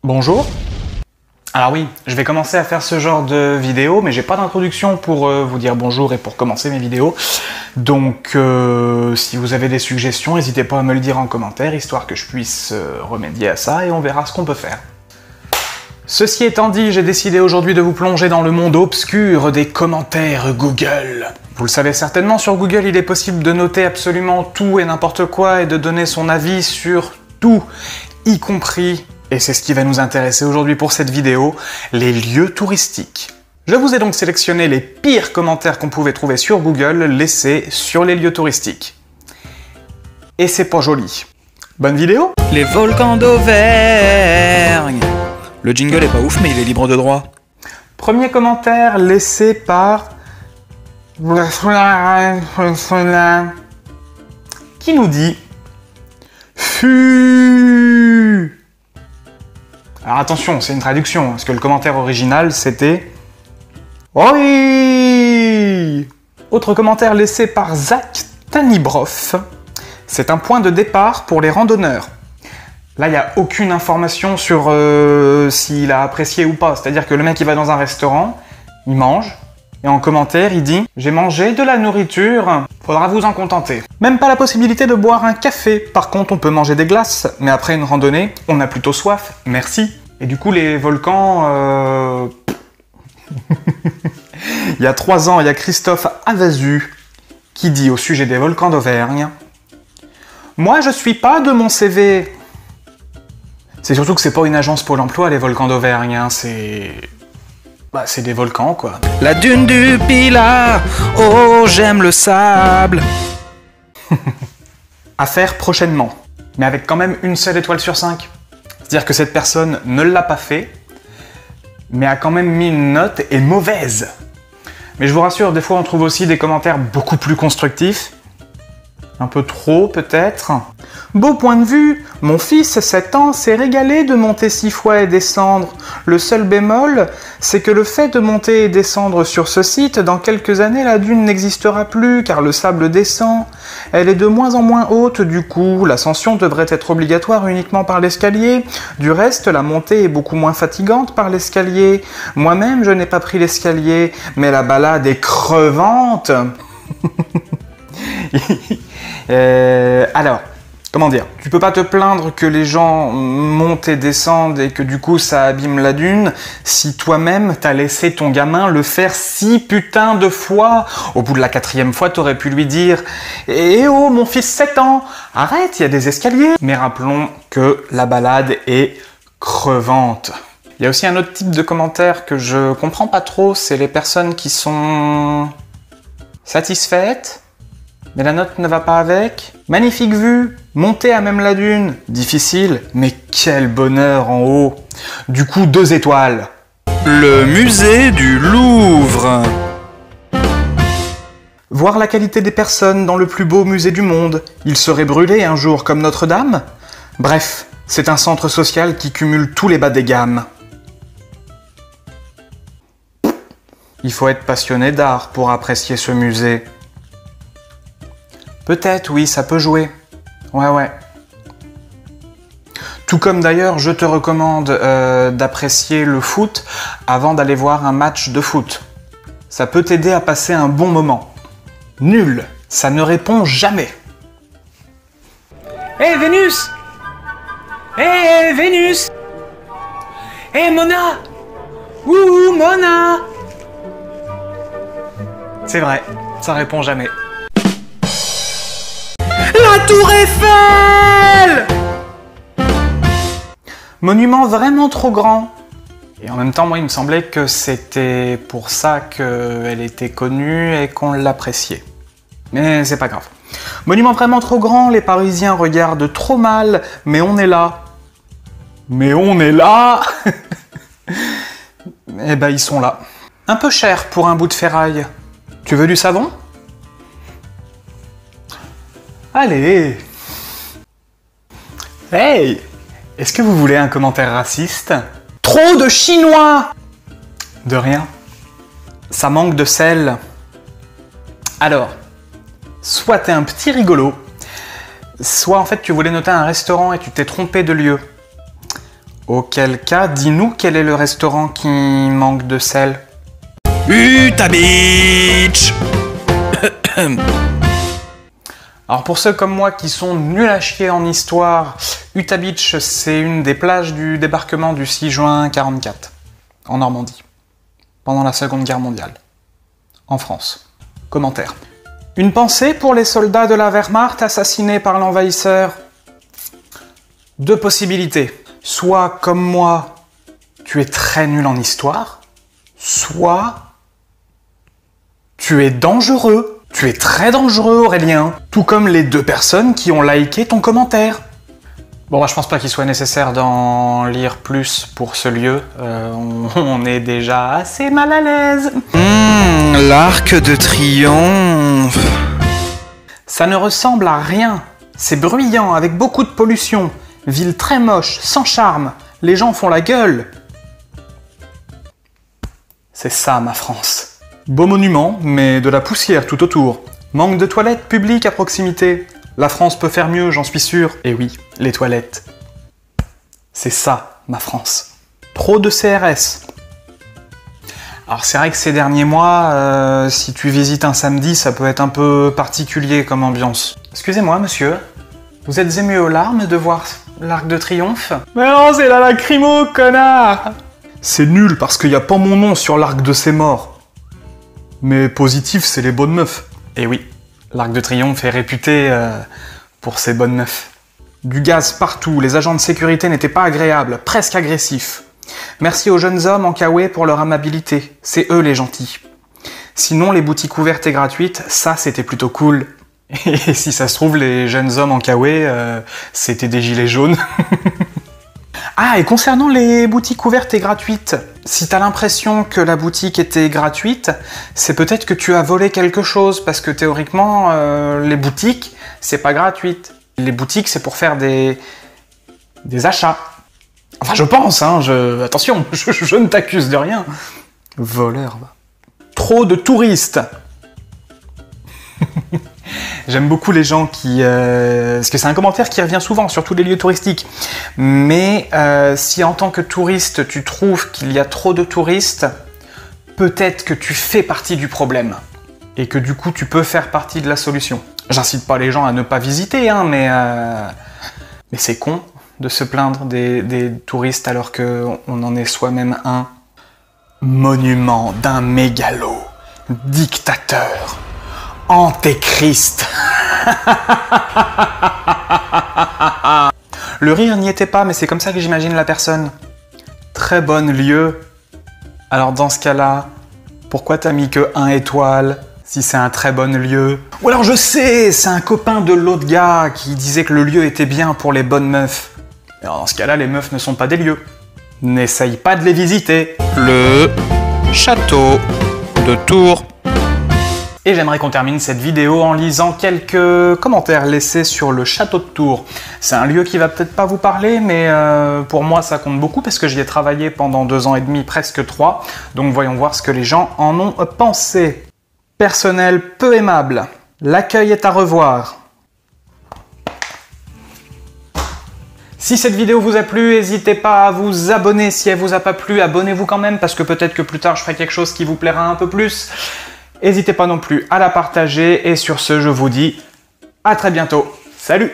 Bonjour. Alors oui, je vais commencer à faire ce genre de vidéo, mais j'ai pas d'introduction pour vous dire bonjour et pour commencer mes vidéos. Donc si vous avez des suggestions, n'hésitez pas à me le dire en commentaire, histoire que je puisse remédier à ça, et on verra ce qu'on peut faire. Ceci étant dit, j'ai décidé aujourd'hui de vous plonger dans le monde obscur des commentaires Google. Vous le savez certainement, sur Google, il est possible de noter absolument tout et n'importe quoi et de donner son avis sur tout, y compris, et c'est ce qui va nous intéresser aujourd'hui pour cette vidéo, les lieux touristiques. Je vous ai donc sélectionné les pires commentaires qu'on pouvait trouver sur Google laissés sur les lieux touristiques. Et c'est pas joli. Bonne vidéo? Les volcans d'Auvergne. Le jingle est pas ouf, mais il est libre de droit. Premier commentaire laissé par... qui nous dit... Fu. Alors attention, c'est une traduction, parce que le commentaire original, c'était... Oui. Autre commentaire laissé par Zach Tanibroff. C'est un point de départ pour les randonneurs. Là, il n'y a aucune information sur s'il a apprécié ou pas. C'est-à-dire que le mec, il va dans un restaurant, il mange, et en commentaire, il dit « J'ai mangé de la nourriture, faudra vous en contenter ». Même pas la possibilité de boire un café. Par contre, on peut manger des glaces, mais après une randonnée, on a plutôt soif. Merci. Et du coup, les volcans... Il y a 3 ans, il y a Christophe Avazu qui dit au sujet des volcans d'Auvergne « Moi, je suis pas de mon CV ». C'est surtout que c'est pas une agence Pôle emploi, les volcans d'Auvergne, hein, c'est... Bah, c'est des volcans, quoi. La dune du Pilat, oh, j'aime le sable. À faire prochainement, mais avec quand même une seule étoile sur 5. C'est-à-dire que cette personne ne l'a pas fait, mais a quand même mis une note et mauvaise. Mais je vous rassure, des fois on trouve aussi des commentaires beaucoup plus constructifs. Un peu trop, peut-être. Beau point de vue, mon fils, 7 ans, s'est régalé de monter 6 fois et descendre. Le seul bémol, c'est que le fait de monter et descendre sur ce site, dans quelques années, la dune n'existera plus, car le sable descend. Elle est de moins en moins haute, du coup, l'ascension devrait être obligatoire uniquement par l'escalier. Du reste, la montée est beaucoup moins fatigante par l'escalier. Moi-même, je n'ai pas pris l'escalier, mais la balade est crevante. Alors, comment dire, tu peux pas te plaindre que les gens montent et descendent et que du coup ça abîme la dune si toi-même t'as laissé ton gamin le faire 6 putains de fois. Au bout de la 4e fois, t'aurais pu lui dire « Eh oh, mon fils 7 ans, arrête, il y a des escaliers !» Mais rappelons que la balade est crevante. Il y a aussi un autre type de commentaire que je comprends pas trop, c'est les personnes qui sont satisfaites, mais la note ne va pas avec. Magnifique vue, monter à même la dune, difficile, mais quel bonheur en haut. Du coup, 2 étoiles. Le musée du Louvre. Voir la qualité des personnes dans le plus beau musée du monde. Il serait brûlé un jour comme Notre-Dame. Bref, c'est un centre social qui cumule tous les bas des gammes. Il faut être passionné d'art pour apprécier ce musée. Peut-être, oui, ça peut jouer. Ouais. Tout comme d'ailleurs, je te recommande d'apprécier le foot avant d'aller voir un match de foot. Ça peut t'aider à passer un bon moment. Nul, ça ne répond jamais. Hé, Vénus! Hé, Vénus! Hé, Mona! Ouh, Mona! C'est vrai, ça répond jamais. La Tour Eiffel! Monument vraiment trop grand. Et en même temps, moi, il me semblait que c'était pour ça qu'elle était connue et qu'on l'appréciait. Mais c'est pas grave. Monument vraiment trop grand, les Parisiens regardent trop mal, mais on est là. Mais on est là. Eh ben, ils sont là. Un peu cher pour un bout de ferraille. Tu veux du savon? Allez! Hey! Est-ce que vous voulez un commentaire raciste? Trop de Chinois! De rien. Ça manque de sel. Alors, soit t'es un petit rigolo, Soit en fait tu voulais noter un restaurant et tu t'es trompé de lieu. Auquel cas, dis-nous quel est le restaurant qui manque de sel. Utabitch. Alors pour ceux comme moi qui sont nuls à chier en histoire, Utah Beach, c'est une des plages du débarquement du 6 juin 1944, en Normandie, pendant la Seconde Guerre mondiale, en France. Commentaire. Une pensée pour les soldats de la Wehrmacht assassinés par l'envahisseur. Deux possibilités. Soit, comme moi, tu es très nul en histoire, soit tu es dangereux. Tu es très dangereux, Aurélien. Tout comme les deux personnes qui ont liké ton commentaire. Bon, je pense pas qu'il soit nécessaire d'en lire plus pour ce lieu. On est déjà assez mal à l'aise. L'Arc de Triomphe. Ça ne ressemble à rien. C'est bruyant, avec beaucoup de pollution. Ville très moche, sans charme. Les gens font la gueule. C'est ça, ma France. Beau monument, mais de la poussière tout autour. Manque de toilettes publiques à proximité. La France peut faire mieux, j'en suis sûr. Et oui, les toilettes. C'est ça, ma France. Trop de CRS. Alors c'est vrai que ces derniers mois, si tu visites un samedi, ça peut être un peu particulier comme ambiance. Excusez-moi, monsieur. Vous êtes ému aux larmes de voir l'Arc de Triomphe? Mais non, c'est la lacrymo, connard! C'est nul parce qu'il n'y a pas mon nom sur l'Arc de ces morts. Mais positif, c'est les bonnes meufs. Et oui, l'Arc de Triomphe est réputé pour ses bonnes meufs. Du gaz partout, les agents de sécurité n'étaient pas agréables, presque agressifs. Merci aux jeunes hommes en kawaii pour leur amabilité, c'est eux les gentils. Sinon, les boutiques ouvertes et gratuites, ça c'était plutôt cool. Et si ça se trouve, les jeunes hommes en kawaii, c'était des gilets jaunes. Ah, et concernant les boutiques ouvertes et gratuites, si t'as l'impression que la boutique était gratuite, c'est peut-être que tu as volé quelque chose, parce que théoriquement, les boutiques, c'est pas gratuite. Les boutiques, c'est pour faire des achats. Enfin, je pense, hein, attention, je ne t'accuse de rien. Voleur, va. Trop de touristes. J'aime beaucoup les gens qui... parce que c'est un commentaire qui revient souvent sur tous les lieux touristiques. Mais si en tant que touriste, tu trouves qu'il y a trop de touristes, peut-être que tu fais partie du problème. Et que du coup, tu peux faire partie de la solution. J'incite pas les gens à ne pas visiter, hein, mais c'est con de se plaindre des touristes alors qu'on en est soi-même un. Monument d'un mégalo, dictateur, antéchrist. Le rire n'y était pas, mais c'est comme ça que j'imagine la personne. Très bonne lieu. Alors dans ce cas-là, pourquoi t'as mis que 1 étoile si c'est un très bon lieu? Ou alors je sais, c'est un copain de l'autre gars qui disait que le lieu était bien pour les bonnes meufs. Alors dans ce cas-là, les meufs ne sont pas des lieux. N'essaye pas de les visiter. Le château de Tours. Et j'aimerais qu'on termine cette vidéo en lisant quelques commentaires laissés sur le château de Tours. C'est un lieu qui va peut-être pas vous parler, mais pour moi ça compte beaucoup parce que j'y ai travaillé pendant 2 ans et demi, presque 3. Donc voyons voir ce que les gens en ont pensé. Personnel peu aimable. L'accueil est à revoir. Si cette vidéo vous a plu, n'hésitez pas à vous abonner. Si elle vous a pas plu, abonnez-vous quand même parce que peut-être que plus tard je ferai quelque chose qui vous plaira un peu plus. N'hésitez pas non plus à la partager et sur ce, je vous dis à très bientôt. Salut!